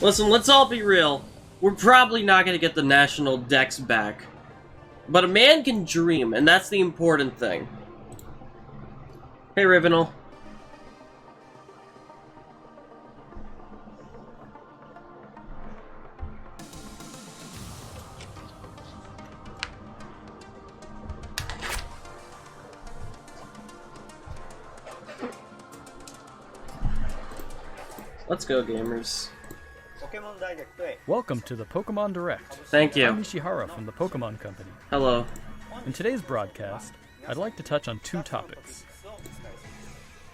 Listen, let's all be real. We're probably not gonna get the national Dex back. But a man can dream, and that's the important thing. Hey, Rivenal. Let's go, gamers. Welcome to the Pokemon Direct. Thank you. I'm Ishihara from the Pokemon Company. Hello. In today's broadcast, I'd like to touch on two topics.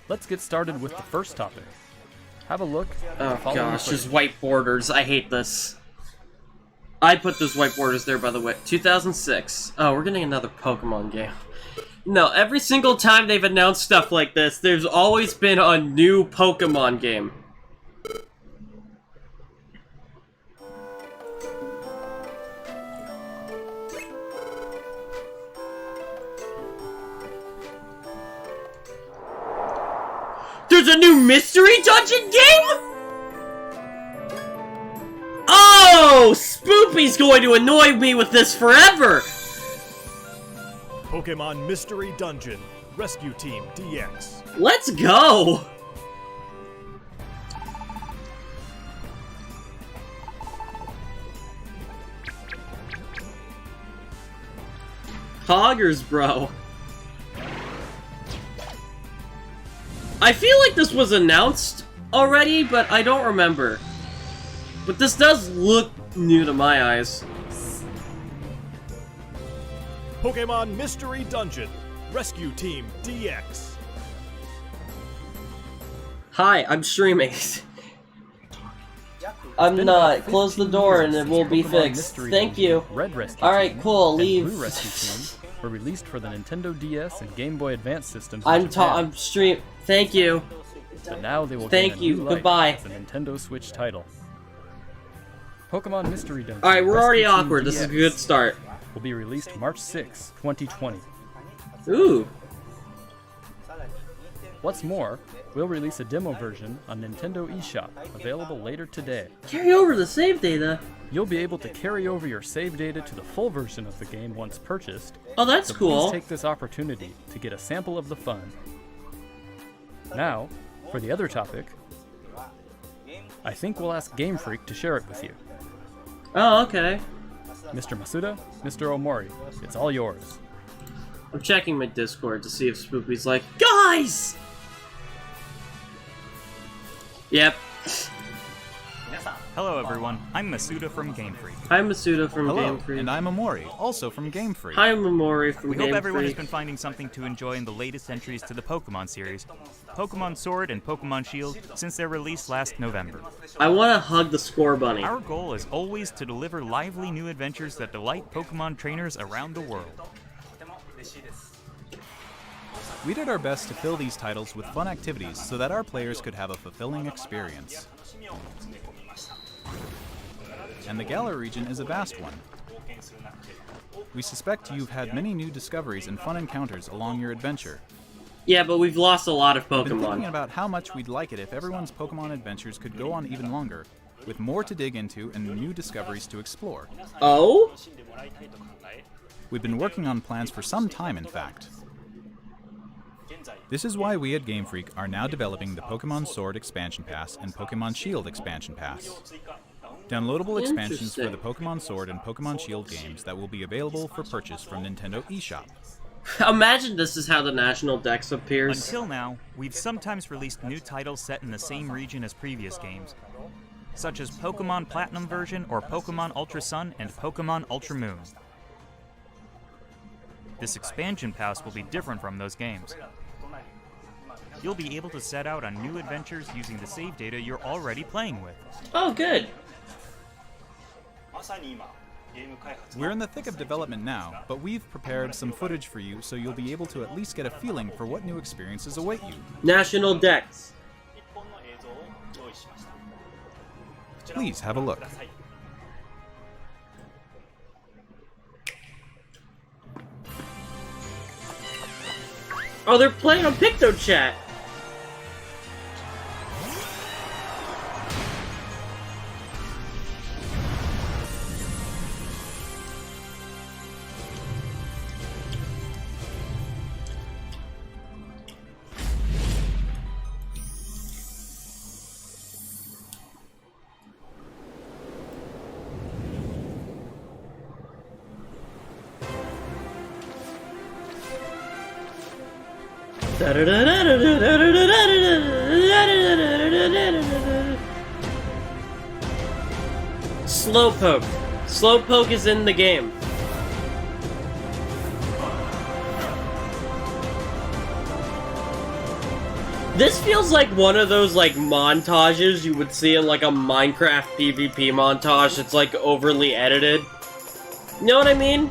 Let's get started with the first topic. Have a look at the Oh following gosh, footage. just white borders. I hate this. I put those white borders there, by the way. 2006. Oh, we're getting another Pokemon game. No, every single time they've announced stuff like this, there's always been a new Pokemon game. There's a new Mystery Dungeon game?! Oh! Spoopy's going to annoy me with this forever! Pokemon Mystery Dungeon Rescue Team DX. Let's go! Hoggers, bro. I feel like this was announced already, but I don't remember. But this does look new to my eyes. Pokemon Mystery Dungeon Rescue Team DX. Hi, I'm streaming. I'm not. Close the door and it will be fixed. Thank you. Red Rescue Alright, Team cool, and leave. Blue Rescue Team were released for the Nintendo DS and Game Boy Advance systems. in I'm Japan, stream. Thank you. but now they will Thank gain a you, new life goodbye. as a Nintendo Switch title. Pokemon Mystery Dungeon. Alright, we're already Rescue Team awkward. This is a DX good start. will be released March 6, 2020. Ooh. What's more, we'll release a demo version on Nintendo eShop, available later today. Carry over the save data. You'll be able to carry over your save data to the full version of the game once purchased. Oh, that's So cool. please take this opportunity to get a sample of the fun. Now, for the other topic, I think we'll ask Game Freak to share it with you. Oh, okay. Mr. Masuda, Mr. Omori, it's all yours. I'm checking my Discord to see if Spoopy's like, guys! Yep. Hello everyone, I'm Masuda from Game Freak. I'm Masuda from Hello, Game Freak. and I'm Amori, also from Game Freak. Hi, I'm Amori from We Game hope everyone has Freak. been finding something to enjoy in the latest entries to the Pokemon series, Pokemon Sword and Pokemon Shield, since their release last November. I want to hug the score bunny. Our goal is always to deliver lively new adventures that delight Pokemon trainers around the world. We did our best to fill these titles with fun activities so that our players could have a fulfilling experience. And the Galar region is a vast one. We suspect you've had many new discoveries and fun encounters along your adventure. Yeah, but we've lost a lot of We've been thinking Pokemon. about how much we'd like it if everyone's Pokemon adventures could go on even longer, with more to dig into and new discoveries to explore. Oh? We've been working on plans for some time, in fact. This is why we at Game Freak are now developing the Pokemon Sword Expansion Pass and Pokemon Shield Expansion Pass. Downloadable expansions for the Pokemon Sword and Pokemon Shield games that will be available for purchase from Nintendo eShop. Imagine this is how the National Dex appears. Until now, we've sometimes released new titles set in the same region as previous games, such as Pokemon Platinum version or Pokemon Ultra Sun and Pokemon Ultra Moon. This expansion pass will be different from those games. You'll be able to set out on new adventures using the save data you're already playing with. Oh, good. We're in the thick of development now, but we've prepared some footage for you so you'll be able to at least get a feeling for what new experiences await you. National Dex. Please have a look. Oh, they're playing on Slowpoke. Slowpoke is in the game. This feels like one of those like montages you would see in like a Minecraft PvP montage. It's like overly edited. You know what I mean?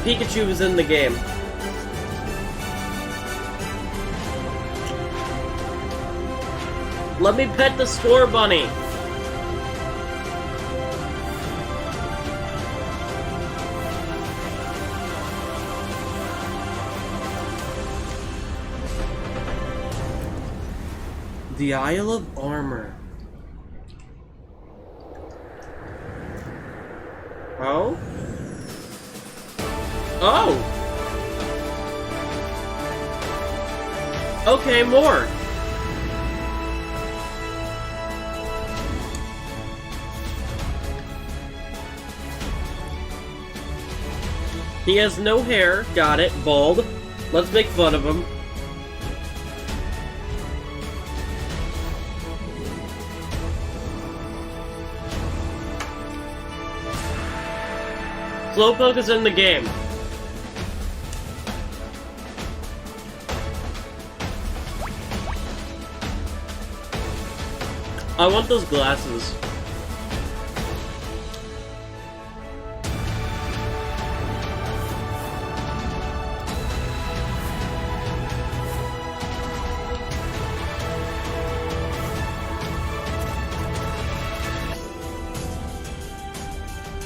Pikachu was in the game. Let me pet the score bunny. The Isle of Armor. Oh? Oh! Okay, more. He has no hair. Got it. Bald. Let's make fun of him. Slowpoke is in the game. I want those glasses.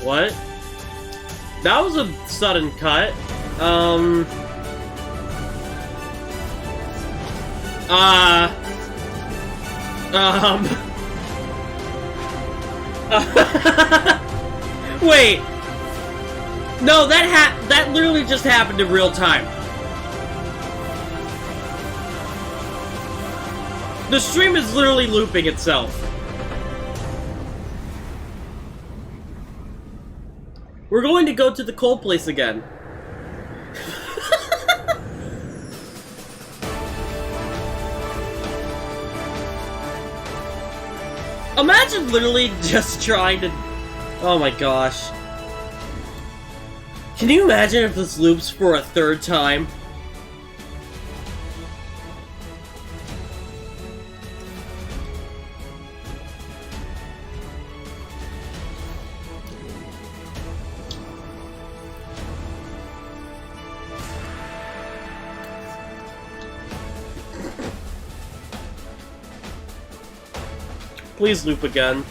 What? That was a sudden cut. Wait. No, that literally just happened in real time. The stream is literally looping itself. We're going to go to the coal place again. Imagine literally just trying to... Oh my gosh. Can you imagine if this loops for a third time? Please loop again.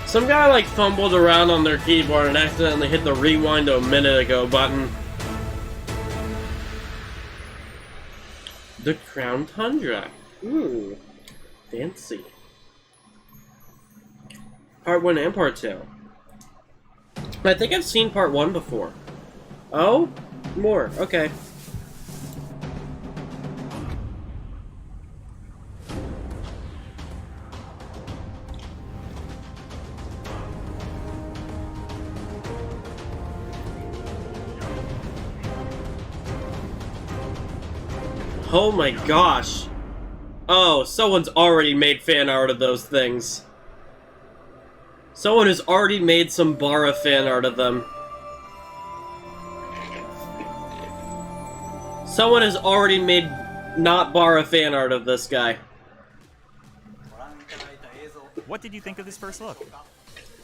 Some guy like fumbled around on their keyboard and accidentally hit the rewind a minute ago button. The Crown Tundra. Ooh. Fancy. Part 1 and Part 2. I think I've seen Part 1 before. Oh? More. Okay. Oh my gosh. Oh, someone's already made fan art of those things. Someone has already made some Bara fan art of them. Someone has already made not Bara fan art of this guy. What did you think of this first look?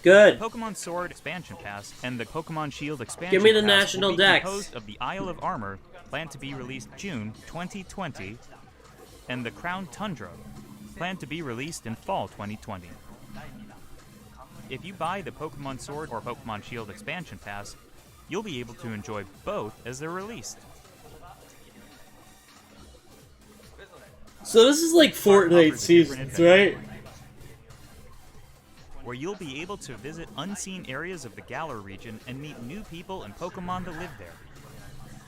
Good. Pokemon Sword Expansion Pass and the Pokemon Shield Expansion Give me the Pass national will be dex. composed of the Isle of Armor, planned to be released June 2020, and the Crown Tundra, planned to be released in fall 2020. If you buy the Pokemon Sword or Pokemon Shield expansion pass, you'll be able to enjoy both as they're released. So this is like Fortnite seasons, right? Where you'll be able to visit unseen areas of the Galar region and meet new people and Pokemon that live there.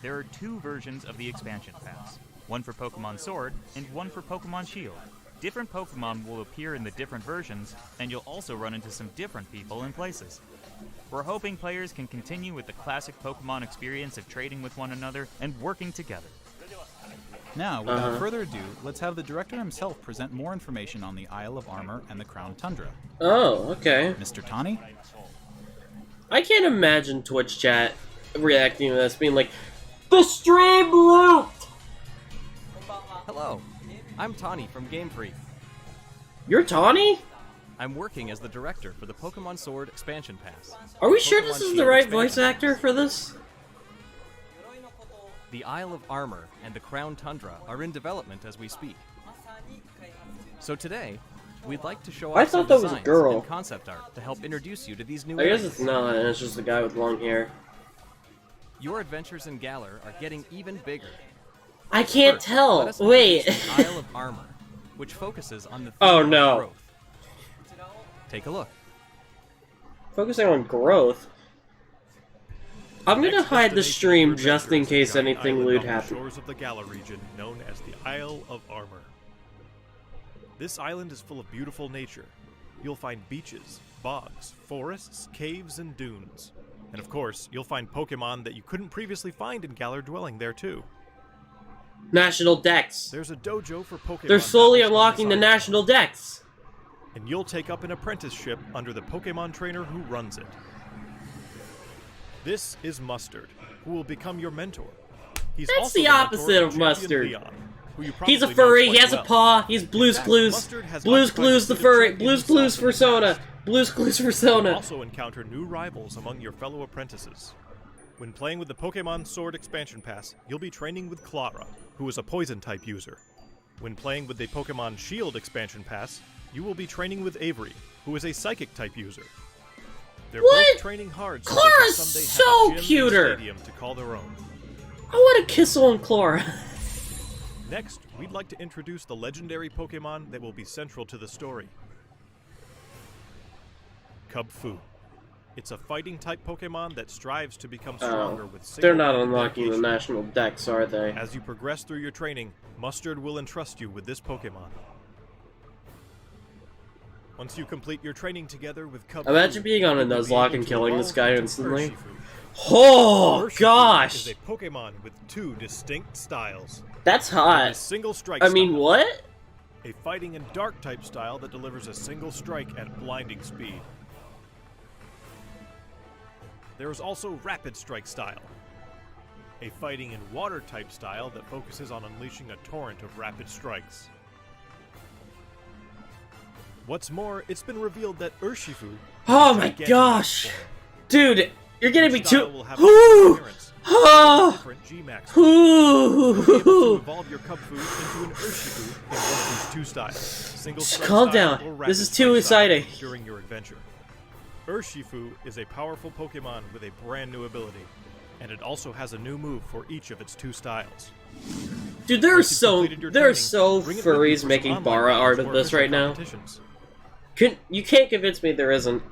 There are 2 versions of the expansion pass, one for Pokemon Sword and one for Pokemon Shield. Different Pokemon will appear in the different versions, and you'll also run into some different people and places. We're hoping players can continue with the classic Pokemon experience of trading with one another and working together. Now, without further ado, let's have the director himself present more information on the Isle of Armor and the Crown Tundra. Oh, okay. Mr. Tani? I can't imagine Twitch chat reacting to this, being like, "The stream looped!" Hello, I'm Tani from Game Freak. You're Tawny? I'm working as the director for the Pokemon Sword expansion pass. Are we sure this Pokemon is the Shield right expansion voice actor for this? The Isle of Armor and the Crown Tundra are in development as we speak. So today, we'd like to show I off some thought that was a designs girl. and concept art to help introduce you to these new I guess areas. it's not, and it's just a guy with long hair. Your adventures in Galar are getting even bigger. I can't First, tell. let us Wait. introduce the Isle of Armor, which focuses on the theme Oh, of no. growth. Take a look. Focusing on growth. I'm gonna Next hide the destination stream for just in adventure is a case giant anything island lewd on the happens. shores of the Galar region, known as the Isle of Armor. This island is full of beautiful nature. You'll find beaches, bogs, forests, caves, and dunes. And of course, you'll find Pokemon that you couldn't previously find in Galar dwelling there too. National Dex. There's a dojo for Pokemon. They're slowly battles on unlocking the this island, National Dex. and you'll take up an apprenticeship under the Pokemon trainer who runs it. This is Mustard, who will become your mentor. He's That's also the mentor opposite of Champion Mustard. Leon, who you He's a probably know furry, quite he has a well. paw, he's Blue's fact, Clues. Mustard has Blue's occupied Clues the the seat of furry, champion Blue's Clues himself in persona. the past. Blue's Clues You'll persona. also encounter new rivals among your fellow apprentices. When playing with the Pokemon Sword expansion pass, you'll be training with Clara, who is a poison-type user. When playing with the Pokemon Shield expansion pass, you will be training with Avery, who is a psychic-type user. They're What? both training hard so Clara's they can someday so have a gym and cuter. stadium to call their own. I want to kiss on Clara. Next, we'd like to introduce the legendary Pokemon that will be central to the story. Kubfu. It's a fighting-type Pokemon that strives to become stronger with They're not single-minded unlocking the dedication. National Dex, are they? As you progress through your training, Mustard will entrust you with this Pokemon. Once you complete your training together with Kubfu, Imagine being on a you'll be Nuzlocke able and to killing this evolve guy into instantly. Urshifu. Oh, Urshifu gosh! is a Pokemon with 2 distinct styles. That's A hot. single strike I mean, style, what? a fighting and dark type style that delivers a single strike at blinding speed. There is also Rapid Strike style, a fighting and water type style that focuses on unleashing a torrent of rapid strikes. What's more, it's been revealed that Urshifu Oh is my gigantic gosh! form. Dude, you're getting me Each style too. will have a different Ooh! appearance, Oh! different G-Max. You'll be able to Ooh! evolve your Kubfu into an Urshifu in one of these 2 styles, single strike Calm style down. or This rapid is strike too style exciting. during your adventure. Urshifu is a powerful Pokemon with a brand new ability, and it also has a new move for each of its 2 styles. Dude, there are Once you've so completed your there are training, so bring it with you furries for some making online Bara games art or of this official right now. competitions. You can't convince me there isn't.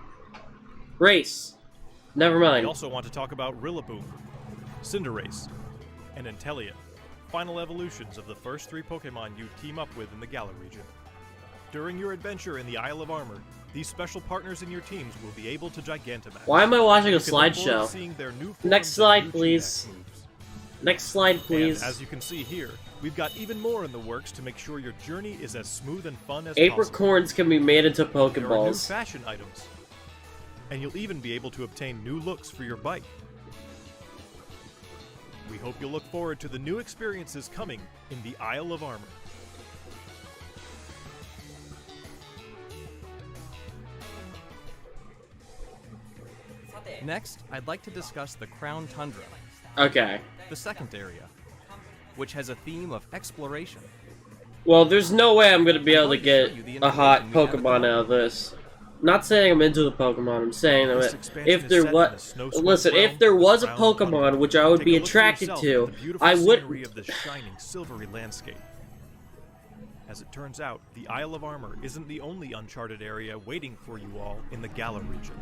Race. Never We mind. also want to talk about Rillaboom, Cinderace, and Inteleon, final evolutions of the first 3 Pokemon you team up with in the Galar region. During your adventure in the Isle of Armor, these special partners in your teams will be able to Gigantamax. Why am I watching a You can look forward to slideshow? seeing their new Next forms and slide, new please. G-Max moves. Next slide, please. And as you can see here, we've got even more in the works to make sure your journey is as smooth and fun as possible. Apricorns can be made into There are new Pokeballs. fashion items, and you'll even be able to obtain new looks for your bike. We hope you'll look forward to the new experiences coming in the Isle of Armor. Next, I'd like to discuss the Crown Tundra, Okay. the second area, which has a theme of exploration. Well, there's no way I'm gonna be able to get a hot Pokemon out of this. Not saying I'm into the Pokemon. I'm saying This that expansion if is there set in was, the snow-swept listen, realm if there of the was a Crown Pokemon Tundra. which I would Take be a look for attracted yourself to, at the beautiful I would. scenery of the shining silvery landscape. As it turns out, the Isle of Armor isn't the only uncharted area waiting for you all in the Galar region.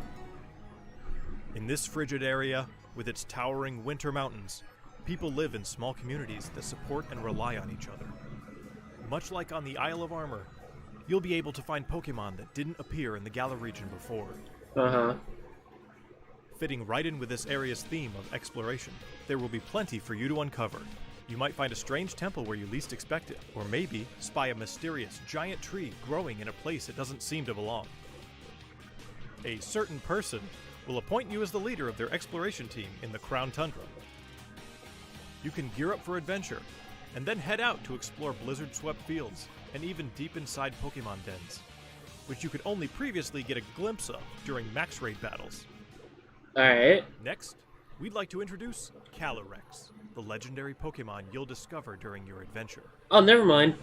In this frigid area, with its towering winter mountains, people live in small communities that support and rely on each other. Much like on the Isle of Armor, you'll be able to find Pokémon that didn't appear in the Galar region before. Fitting right in with this area's theme of exploration, there will be plenty for you to uncover. You might find a strange temple where you least expect it, or maybe spy a mysterious giant tree growing in a place it doesn't seem to belong. A certain person will appoint you as the leader of their exploration team in the Crown Tundra. You can gear up for adventure, and then head out to explore blizzard-swept fields, and even deep inside Pokémon dens, which you could only previously get a glimpse of during max raid battles. Alright. Next, we'd like to introduce Calyrex, the legendary Pokémon you'll discover during your adventure. Oh, never mind.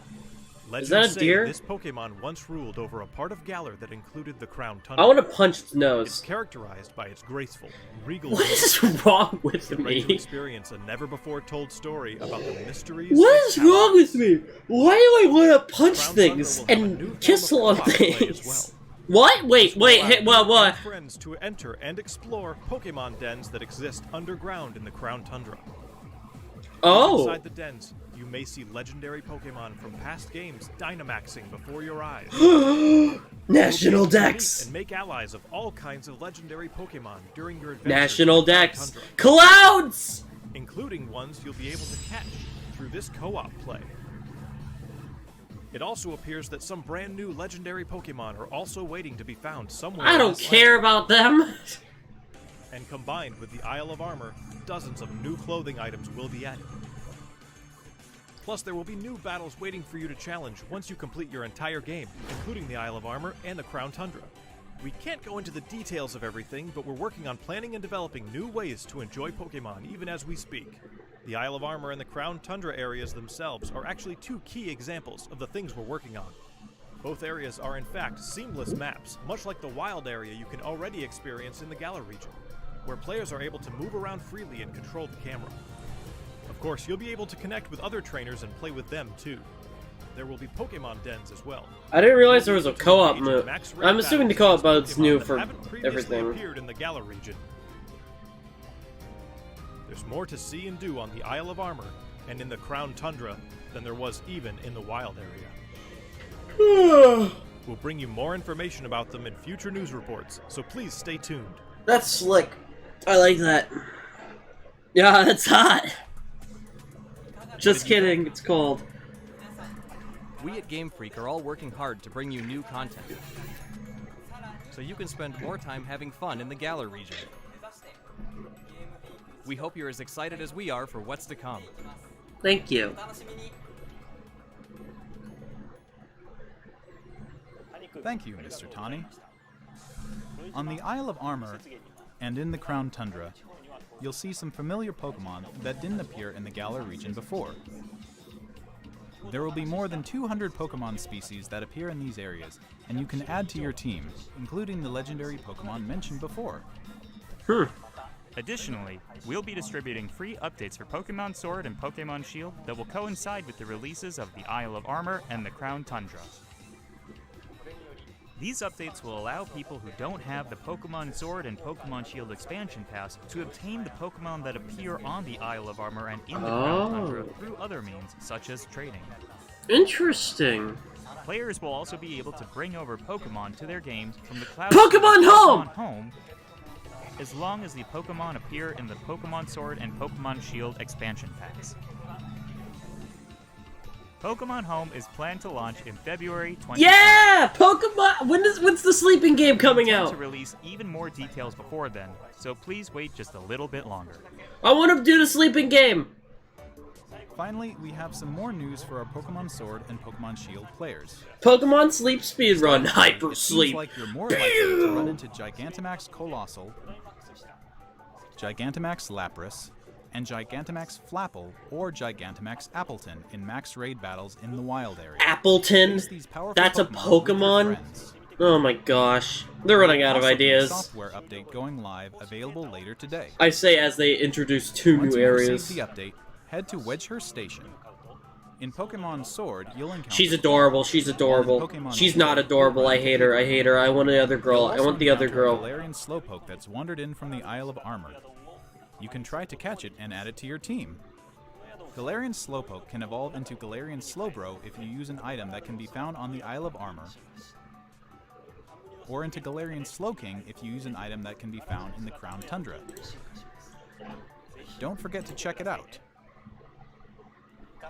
Legends that a say deer? this Pokémon once ruled over a part of Galar that included the Crown Tundra. I want to punch its It's nose. characterized by its graceful, regal What movement. is wrong with Get ready to me? experience a never-before-told story about the mysteries. What of is Galar. wrong with me? Why do I want to punch Crown things Tundra will have a new and form kiss of on co-op play as things? well. What? Wait, Allow hey, you and what? friends to enter and explore Pokémon dens that exist underground in the Crown Tundra. Oh. Inside the dens, you may see legendary Pokémon from past games Dynamaxing before your eyes. National You'll be able to meet Dex. and make allies of all kinds of legendary Pokemon during your adventures National in the Crown Dex. Tundra, Clouds. including ones you'll be able to catch through this co-op play. It also appears that some brand new legendary Pokémon are also waiting to be found somewhere. I in don't this care about them. land. And combined with the Isle of Armor, dozens of new clothing items will be added. Plus, there will be new battles waiting for you to challenge once you complete your entire game, including the Isle of Armor and the Crown Tundra. We can't go into the details of everything, but we're working on planning and developing new ways to enjoy Pokémon even as we speak. The Isle of Armor and the Crown Tundra areas themselves are actually two key examples of the things we're working on. Both areas are in fact seamless maps, much like the wild area you can already experience in the Galar region, where players are able to move around freely and control the camera. Of course, you'll be able to connect with other trainers and play with them too. There will be Pokemon dens as well. I didn't realize there was a co-op Engage in mode. max raid I'm assuming the co-op battles mode's against new Pokemon for that haven't previously everything. appeared in the Galar region. There's more to see and do on the Isle of Armor and in the Crown Tundra than there was even in the wild area. We'll bring you more information about them in future news reports, so please stay tuned. That's slick. I like that. Yeah, that's hot. Just kidding, it's cold. We at Game Freak are all working hard to bring you new content, so you can spend more time having fun in the Galar region. We hope you're as excited as we are for what's to come. Thank you. Thank you, Mr. Tani. On the Isle of Armor and in the Crown Tundra, you'll see some familiar Pokemon that didn't appear in the Galar region before. There will be more than 200 Pokemon species that appear in these areas, and you can add to your team, including the legendary Pokemon mentioned before. Additionally, we'll be distributing free updates for Pokemon Sword and Pokemon Shield that will coincide with the releases of the Isle of Armor and the Crown Tundra. These updates will allow people who don't have the Pokemon Sword and Pokemon Shield expansion pass to obtain the Pokemon that appear on the Isle of Armor and in the Crown Tundra through other means, such as trading. Interesting. Players will also be able to bring over Pokemon to their games from the cloud Pokemon Home! Home, as long as the Pokemon appear in the Pokemon Sword and Pokemon Shield expansion packs. Pokemon Home is planned to launch in February 2020. Yeah! Pokemon! When's the sleeping game coming We intend out? to release even more details before then, so please wait just a little bit longer. I want to do the sleeping game! Finally, we have some more news for our Pokemon Sword and Pokemon Shield players. Pokemon Sleep Speedrun Hyper It seems Sleep. like you're more likely to run into Gigantamax Colossal, Gigantamax Lapras, and Gigantamax Flapple or Gigantamax Appleton in max raid battles in the wild area. Appleton? Face these powerful That's a Pokemon with your Pokemon? friends. Oh my gosh. They're running out of Also, be a ideas. software update going live available later today. I say as they introduce 2 Once new you've areas. received the update, head to Wedgehurst Station. In Pokemon Sword, you'll encounter... She's adorable, she's adorable. She's not adorable, I hate her, I hate her. I want the other girl, I want the other girl. Galarian Slowpoke that's wandered in from the Isle of Armor. You can try to catch it and add it to your team. Galarian Slowpoke can evolve into Galarian Slowbro if you use an item that can be found on the Isle of Armor, or into Galarian Slowking if you use an item that can be found in the Crown Tundra. Don't forget to check it out.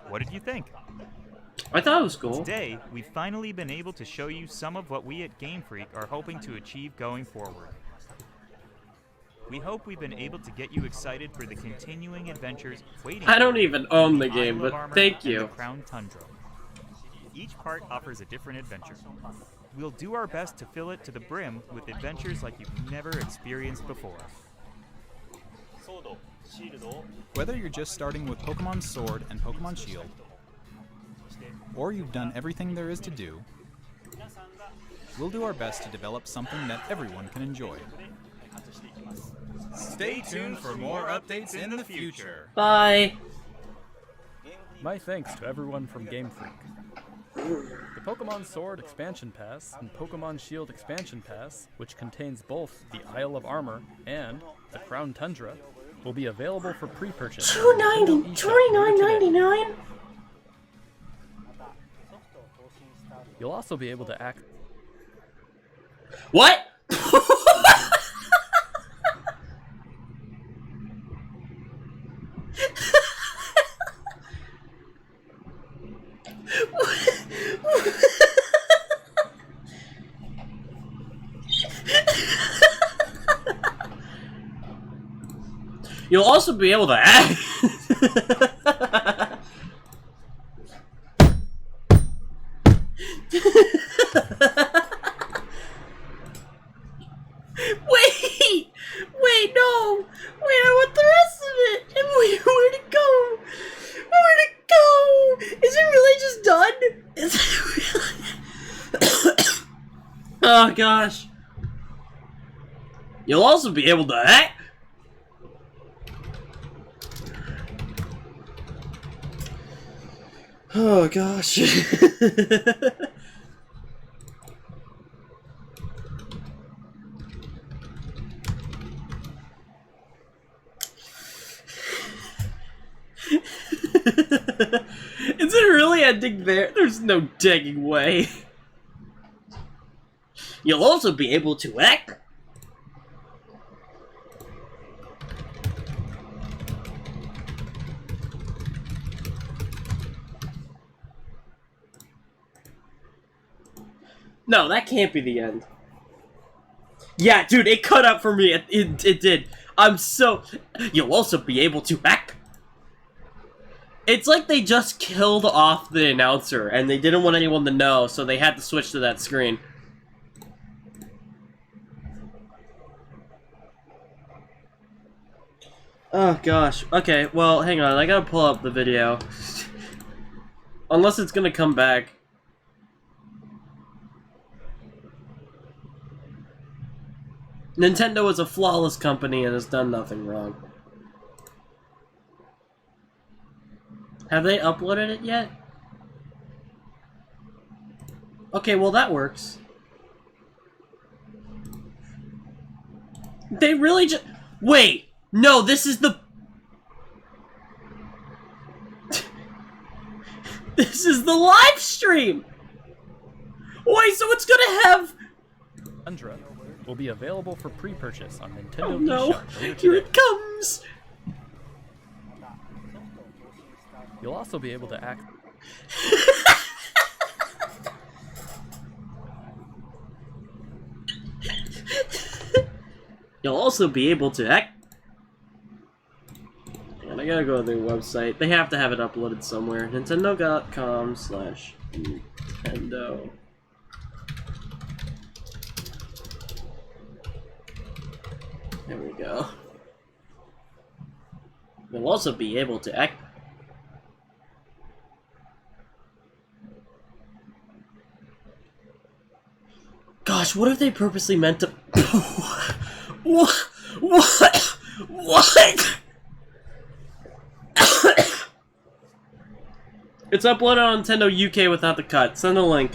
What did you think? I thought it was cool. Today, we've finally been able to show you some of what we at Game Freak are hoping to achieve going forward. We hope we've been able to get you excited for the continuing adventures waiting. I don't even own the Isle game, of but Armor thank and you. the Crown Tundra. Each part offers a different adventure. We'll do our best to fill it to the brim with adventures like you've never experienced before. Whether you're just starting with Pokemon Sword and Pokemon Shield, or you've done everything there is to do, we'll do our best to develop something that everyone can enjoy. Stay tuned for more updates in the future. Bye. My thanks to everyone from Game Freak. The Pokemon Sword Expansion Pass and Pokemon Shield Expansion Pass, which contains both the Isle of Armor and the Crown Tundra, will be available for pre-purchase. $2.90, $29.99. You'll also be able to act. What? You'll also be able to act. Wait, no! Wait, I want the rest of it! And wait, where'd it go? Where'd it go? Is it really just done? Is it really... Oh, gosh. You'll also be able to act. Oh, gosh. Is it really ending there? There's no dang way. You'll also be able to act. No, that can't be the end. Yeah, dude, it cut out for me. It did. I'm so... You'll also be able to act. It's like they just killed off the announcer, and they didn't want anyone to know, so they had to switch to that screen. Oh, gosh. Okay, well, hang on. I gotta pull up the video. Unless it's gonna come back. Nintendo is a flawless company and has done nothing wrong. Have they uploaded it yet? Okay, well that works. They really just... Wait! No, this is the... This is the live stream! Wait, so it's gonna have... Tundra will be available for pre-purchase on Nintendo Oh no, eShop later here today. it comes! You'll also be able to act. You'll also be able to act... And I gotta go to their website. They have to have it uploaded somewhere. Nintendo.com/Nintendo. There we go. You'll also be able to act... Gosh, What if they purposely meant to... What? What? What? It's uploaded on Nintendo UK without the cut. Send a link.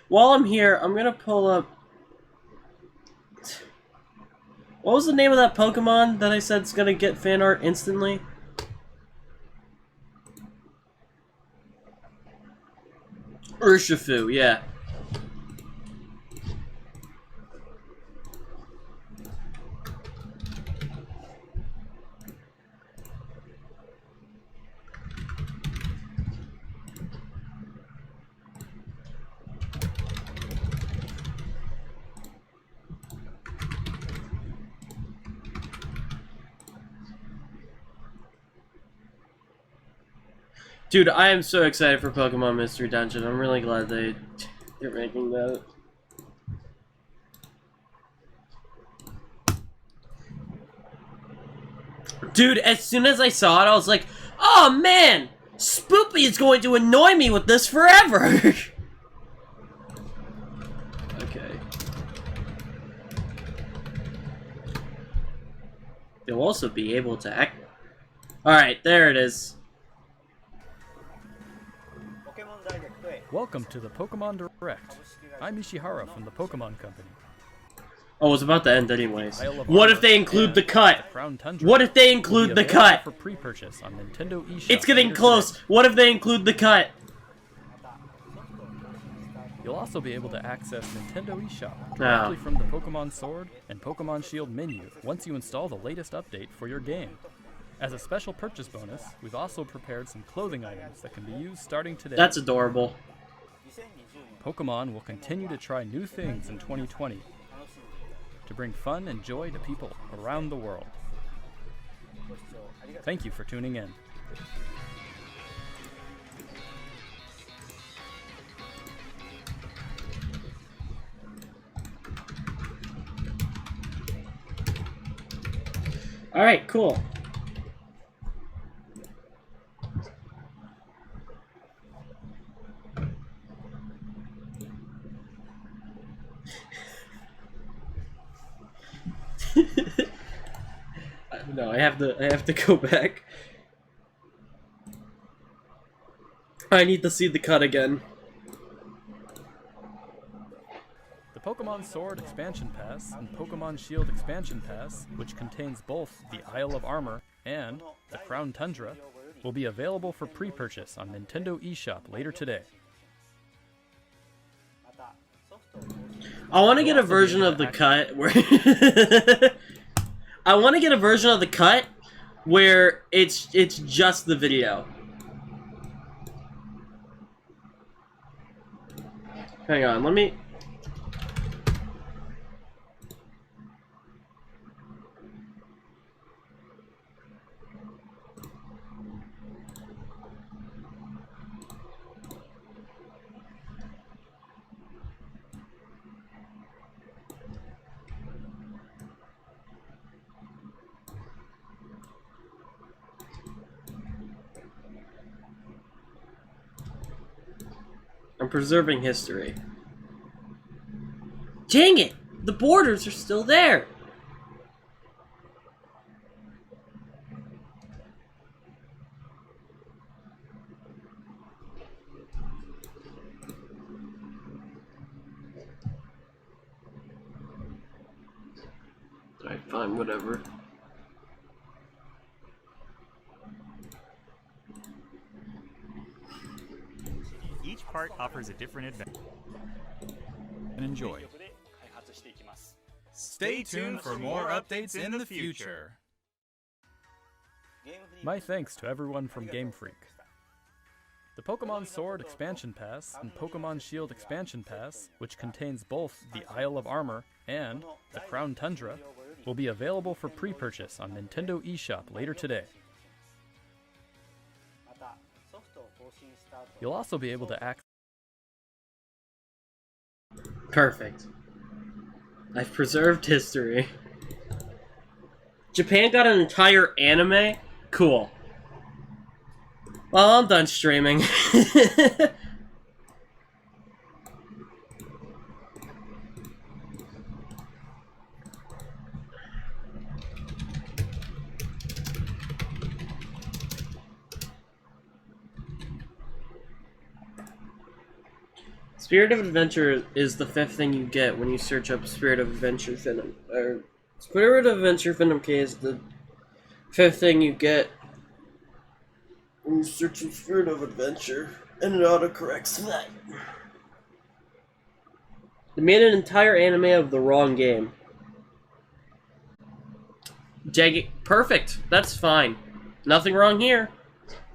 While I'm here, I'm gonna pull up... What was the name of that Pokemon that I said's gonna get fan art instantly? Urshifu, yeah. Dude, I am so excited for Pokemon Mystery Dungeon. I'm really glad they're making that. Dude, as soon as I saw it, I was like, oh man! Spoopy is going to annoy me with this forever! Okay. They'll also be able to act... Alright, there it is. Welcome to the Pokemon Direct. I'm Ishihara from the Pokemon Company. Oh, it was about to end anyways. Isle of What if Armor they include and the cut? the Crown Tundra What if they will be include the available cut? for pre-purchase on Nintendo eShop It's getting later close. today. What if they include the cut? You'll also be able to access Nintendo eShop Ah. directly from the Pokemon Sword and Pokemon Shield menu once you install the latest update for your game. As a special purchase bonus, we've also prepared some clothing items that can be used starting today. That's adorable. Pokemon will continue to try new things in 2020 to bring fun and joy to people around the world. Thank you for tuning in. Alright, cool. No, I have to go back. I need to see the cut again. The Pokemon Sword Expansion Pass and Pokemon Shield Expansion Pass, which contains both the Isle of Armor and the Crown Tundra, will be available for pre-purchase on Nintendo eShop later today. I want to get a version of the cut where I want to get a version of the cut where it's just the video. Hang on, let me... I'm preserving history. Dang it! The borders are still there! Alright, fine, whatever. Each part offers a different adventure. And enjoy. Stay tuned for more updates in the future. My thanks to everyone from Game Freak. The Pokemon Sword Expansion Pass and Pokemon Shield Expansion Pass, which contains both the Isle of Armor and the Crown Tundra, will be available for pre-purchase on Nintendo eShop later today. You'll also be able to access... Perfect. I've preserved history. Japan got an entire anime? Cool. Well, I'm done streaming. Spirit of Adventure is the 5th thing you get when you search up Spirit of Adventure Venom. Or Spirit of Adventure Venom K is the 5th thing you get when you search up Spirit of Adventure, and it autocorrects that. They made an entire anime of the wrong game. Perfect. That's fine. Nothing wrong here.